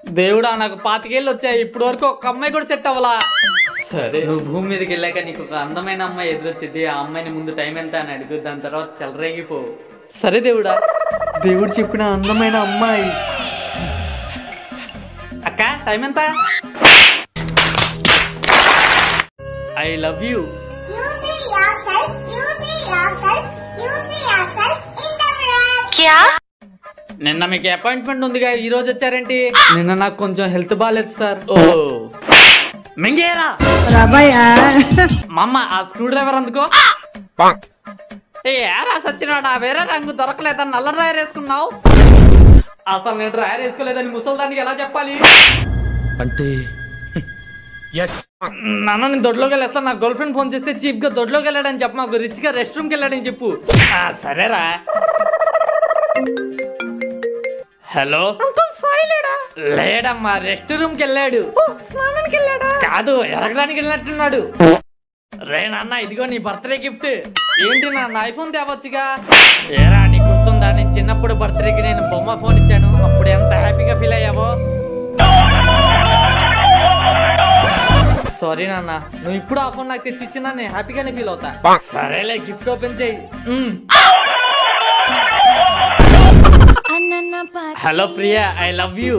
దేవుడా నాకు 25 ఏళ్ళు వచ్చాయి, ఇప్పుడు వరకు ఒక అమ్మాయి కూడా సెట్ అవ్వలా. సరే నువ్వు భూమి మీదకి వెళ్ళాక నీకు ఒక అందమైన అమ్మాయి ఎదురొచ్చింది, ఆ అమ్మాయిని ముందు టైం ఎంత అని అడుగు, దాని తర్వాత చెలరేగిపో. సరే దేవుడా. దేవుడు చెప్పిన అందమైన అమ్మాయి. అక్క టైం ఎంత? I love you. నిన్న మీకు అపాయింట్మెంట్ ఉందిగా, ఈ రోజు వచ్చారేంటి? నిన్న నాకు కొంచెం హెల్త్ బాగాలేదు సార్. ఓ మింగేరా మమ్మ, ఆ స్క్రూ డ్రైవర్ అందుకో. ఏరా సచ్చినాడా, వేరే రంగు దొరకలేదని నల్ల డ్రైవర్ వేసుకున్నావు. అసలు నేను డ్రైవర్ వేసుకోలేదని ముసల్దానికి ఎలా చెప్పాలి? అంటే నాన్న నేను దొడ్లోకి వెళ్ళేస్తాను, నా గర్ల్ ఫ్రెండ్ ఫోన్ చేస్తే చీప్ గా దొడ్లోకి వెళ్ళాడని చెప్పు, మాకు రిచ్ గా రెస్ట్ రూమ్ కి వెళ్ళాడని చెప్పు. సరేరా. హలో లేడమ్మా, రెస్ట్ రూమ్ కి వెళ్ళాడు. కాదు, ఎరగడానికి వెళ్ళినట్టున్నాడు. రే నాన్న, ఇదిగో నీ బర్త్డే గిఫ్ట్. ఏంటి నాన్న, ఐఫోన్ తేవచ్చుగా. ఏరా నీకు గుర్తుందా, నేను చిన్నప్పుడు బర్త్డేకి నేను బొమ్మ ఫోన్ ఇచ్చాను, అప్పుడు ఎంత హ్యాపీగా ఫీల్ అయ్యావో. సారీ నాన్న, నువ్వు ఇప్పుడు ఆ ఫోన్ నాకు తెచ్చి ఇచ్చినా నేను హ్యాపీగానే ఫీల్ అవుతా. సరేలే, గిఫ్ట్ ఓపెన్ చేయి. Hello Priya, I love you.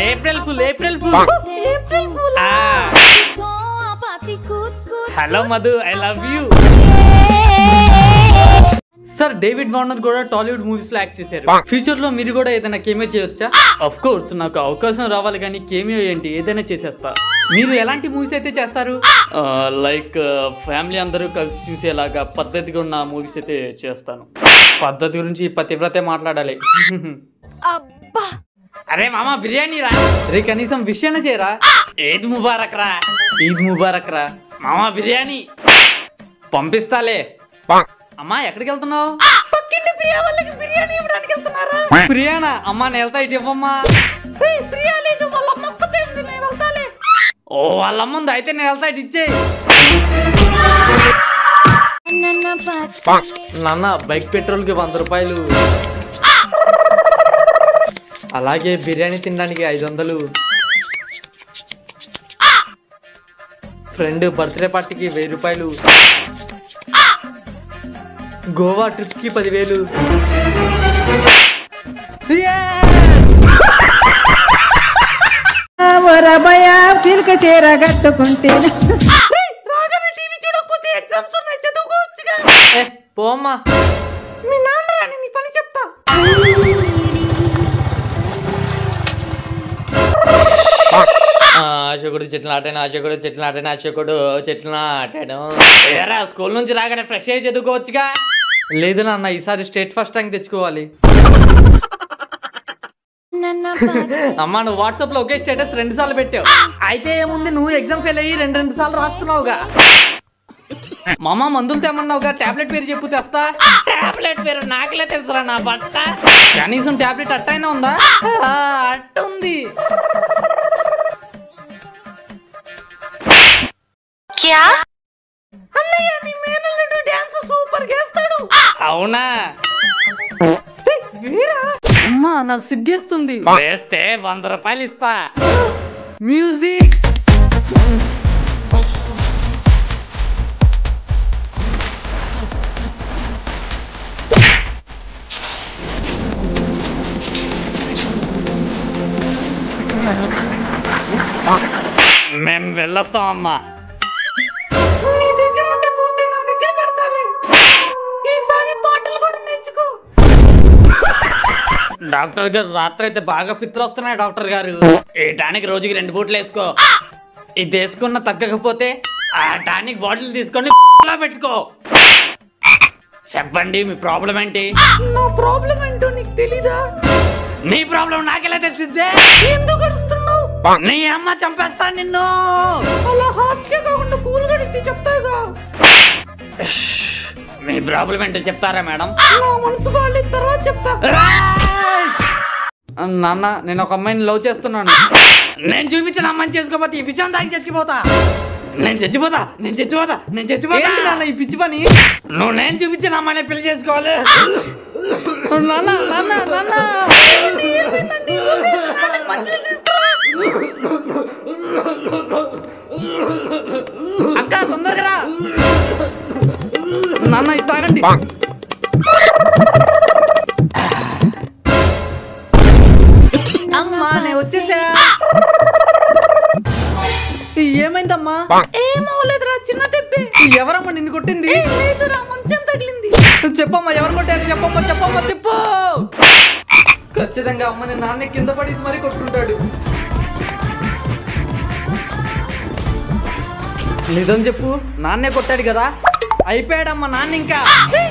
April full, April full. Hello Madhu, I love you. Sir David Warner కూడా టాలీవుడ్ మూవీస్ లో యాక్ట్ చేశారు. ఫ్యూచర్ లో మీరు కూడా ఏదైనా కేమియో చేయొచ్చా? అఫ్ కోర్స్, నాకు అవకాశం రావాలి కానీ కేమియో ఏంటి, ఏదైనా చేసేస్తా. మీరు ఎలాంటి మూవీస్ అయితే చేస్తారు? లైక్ ఫ్యామిలీ అందరూ కలిసి చూసేలాగా పద్ధతిగా ఉన్న మూవీస్ అయితే చేస్తాను. పద్ధతి గురించి పతివ్రతే మాట్లాడాలి. అరే మామ, బిర్యానీ రా. రే కనీసం విషయాన్ని చేయరా. ఈద్ ముబారక్ రా. ఈద్ ముబారక్ రా మామ. బిర్యానీ పంపిస్తాలే. అమ్మా ఎక్కడికి వెళ్తున్నావు? ప్రియానా? అమ్మా నేను వెళ్తా, ఇటు ఇవ్వమ్మా. ఓ వాళ్ళమ్మ ఉంది, అయితే నేను వెళ్తా, ఇటు ఇచ్చేయి. నాన్న బైక్ పెట్రోల్ కి 100 రూపాయలు, అలాగే బిర్యానీ తినడానికి 500, ఫ్రెండ్ బర్త్డే పార్టీకి 1000 రూపాయలు, గోవా ట్రిప్ కి 10,000. చీర కట్టుకుంటే పోమ్మా, మీ నాన్న నీ పని చెప్తా. అశోకుడు చెట్లు నాటాను, అశోకుడు చెట్లు నాటాను, అశోకుడు చెట్లు నాటాను. ఏరా స్కూల్ నుంచి రాగానే ఫ్రెష్ అయ్యి చదువుకోవచ్చుగా. లేదు నాన్న, ఈసారి స్టేట్ ఫస్ట్ ర్యాంక్ తెచ్చుకోవాలి. అమ్మా నువ్వు వాట్సాప్ లో ఒకే స్టేటస్ 2 సార్లు పెట్టావు, అయితే ఏముంది, నువ్వు ఎగ్జామ్ ఫెయిల్ అయ్యి 2 సార్లు రాస్తున్నావుగా. మామ మందులు తెమ్మన్నావుగా, టాబ్లెట్ పేరు చెప్పు తెస్తా. టాబ్లెట్ పేరు నాకులే తెలుసురా నా బట్ట. కనీసం టాబ్లెట్ అట్ట అయినా ఉందా? అట్ట ఉంది. అన్నయ్య నీ మేనల్లుడు డాన్స్ సూపర్ చేస్తాడు. అవునా? అమ్మా నాకు సిగ్గేస్తుంది. వేస్తే 100 రూపాయలు ఇస్తా. మ్యూజిక్. మేము వెళ్ళొస్తాం అమ్మా. డాక్టర్ గారు రాత్రి అయితే బాగా పిత్తులు వస్తున్నాయి డాక్టర్ గారు. ఈ టానిక్ రోజుకి 2 పూటలు వేసుకో. ఇది వేసుకున్న తగ్గకపోతే ఆ టానిక్ బాటిల్ తీసుకొని పెట్టుకో. చెప్పండి మీ ప్రాబ్లం ఏంటి? నా ప్రాబ్లం ఏంటో నీకు తెలీదా? నీ ప్రాబ్లం నాకెలా తెలిసిద్దే? ఎందుకు అరుస్తున్నావు? నీ అమ్మ చంపేస్తా నిన్ను. అలా హార్ష్ గా కాకుండా కూల్ గా చెప్తాగా. మీ ప్రాబ్లం ఏంటో చెప్తారా మేడం? నా మనసు బాగాలేదు, తర్వాత చెప్తా. నాన్న నేను ఒక అమ్మాయిని లవ్ చేస్తున్నాను. నేను చూపించిన అమ్మాయిని చేసుకోపోతే ఈ విషయం దానికి చచ్చిపోతా. నేను చచ్చిపోతా, నేను చచ్చిపోతా, నేను చచ్చిపోతా. నాన్న ఈ పిచ్చి పని. నువ్వు నేను చూపించిన అమ్మాయిని పెళ్లి చేసుకోవాలి. నాన్న నాన్న నాన్న అమ్మా నేను వచ్చేసా. ఏమైందమ్మా? ఏమవలేదురా, చిన్న దెబ్బే. ఎవరమ్మా నిన్ను కొట్టింది? లేదురా, మంచం తగిలింది. చెప్పమ్మా, ఎవరు కొట్టారు? చెప్పమ్మా చెప్పమ్మా చెప్పు. ఖచ్చితంగా అమ్మని నాన్న కింద పడేసి మరీ కొట్టుకుంటాడు. నిజం చెప్పు, నాన్నే కొట్టాడు కదా. అయిపోయాడమ్మా నాన్న. ఇంకా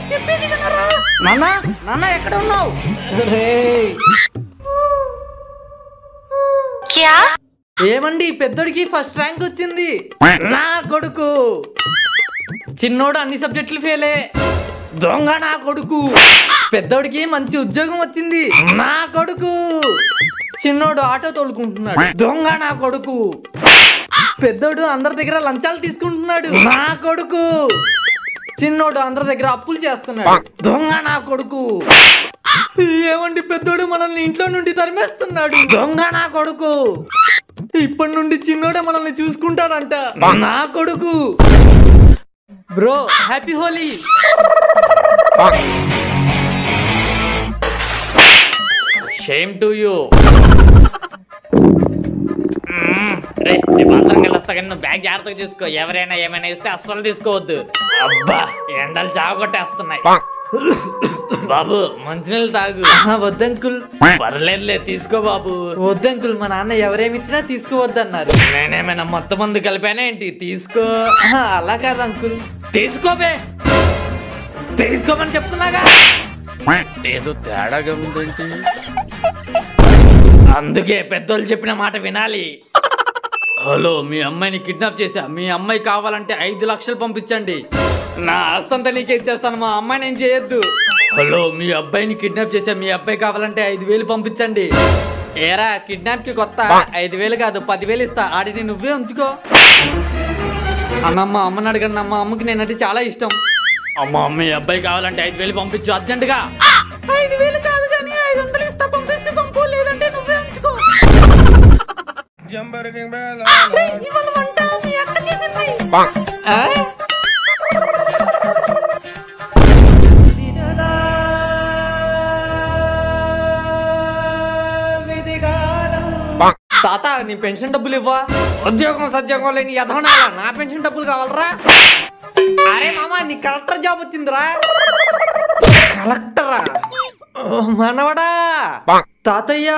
చెప్పేది వినరా? నాన్న నాన్న ఎక్కడ ఉన్నావు? ఏమండి, పెద్దోడికి ఫస్ట్ ర్యాంక్ వచ్చింది. నా కొడుకు. చిన్నోడు అన్ని సబ్జెక్టులు ఫెయిలే. దొంగ నా కొడుకు. పెద్దోడికి మంచి ఉద్యోగం వచ్చింది. నా కొడుకు. చిన్నోడు ఆటో తోలుకుంటున్నాడు. దొంగ నా కొడుకు. పెద్దోడు అందరి దగ్గర లంచాలు తీసుకుంటున్నాడు. నా కొడుకు. చిన్నోడు అందరి దగ్గర అప్పులు చేస్తున్నాడు. దొంగ నా కొడుకు. ఏమండి, పెద్దోడు మనల్ని ఇంట్లో నుండి తరిమేస్తున్నాడు. దొంగ నా కొడుకు. ఇప్పటి నుండి చిన్నోడే మనల్ని చూసుకుంటాడంట. నా కొడుకు. Bro, happy Holi. Shame to you. Bathroom వెళ్ళొస్తా కానీ నువ్వు బ్యాగ్ జాగ్రత్తగా చూసుకో. ఎవరైనా ఏమైనా ఇస్తే అస్సలు తీసుకోవద్దు. అబ్బా, ఎండలు చావగొట్టేస్తున్నాయి. బాబు, మంచినీళ్ళు తాగు. వద్దంకుల్. పర్లేదులే, తీసుకో బాబు. వద్దంకుల్, మా నాన్న ఎవరేమి ఇచ్చినా తీసుకోవద్దన్నారు. నేనేమైనా మొత్తం మందు కలిపానా ఏంటి? తీసుకో. అలా కాదు అంకుల్. తీసుకోబే. తీసుకోమని చెప్తున్నాగా. ఏదో తేడాగా ఉందేంటి? అందుకే పెద్దోళ్ళు చెప్పిన మాట వినాలి. హలో, మీ అమ్మాయిని కిడ్నాప్ చేశా. మీ అమ్మాయి కావాలంటే 5 లక్షలు పంపించండి. నా ఆస్తంతా నీకే ఇచ్చేస్తాను. మా అమ్మాయిని ఏం చేయొద్దు. హలో, మీ అబ్బాయిని కిడ్నాప్ చేశా. మీ అబ్బాయి కావాలంటే 5,000 పంపించండి. ఏరా, కిడ్నాప్ కి కొత్త 5,000 కాదు 10,000 ఇస్తా. ఆడిని నువ్వే ఉంచుకో. అన్నమ్మ, అమ్మని అడగండి. అమ్మ, అమ్మకి నేనంటే చాలా ఇష్టం. అమ్మ, మీ అబ్బాయి కావాలంటే 5,000 పంపించు అర్జెంటుగా. 5,000 కాదు కానీ 500 ఇస్తా. పంపిస్తే పంపు, లేదంటే నువ్వే ఉంచుకో. తాత, నీ పెన్షన్ డబ్బులు ఇవ్వా? ఉద్యోగం సద్యోగం లేని ఎదవనాలా నా పెన్షన్ డబ్బులు కావాలరా? అరే మామా, నీ కలెక్టర్ జాబ్ వచ్చిందిరా. కలెక్టరా? మనవడా. తాతయ్య,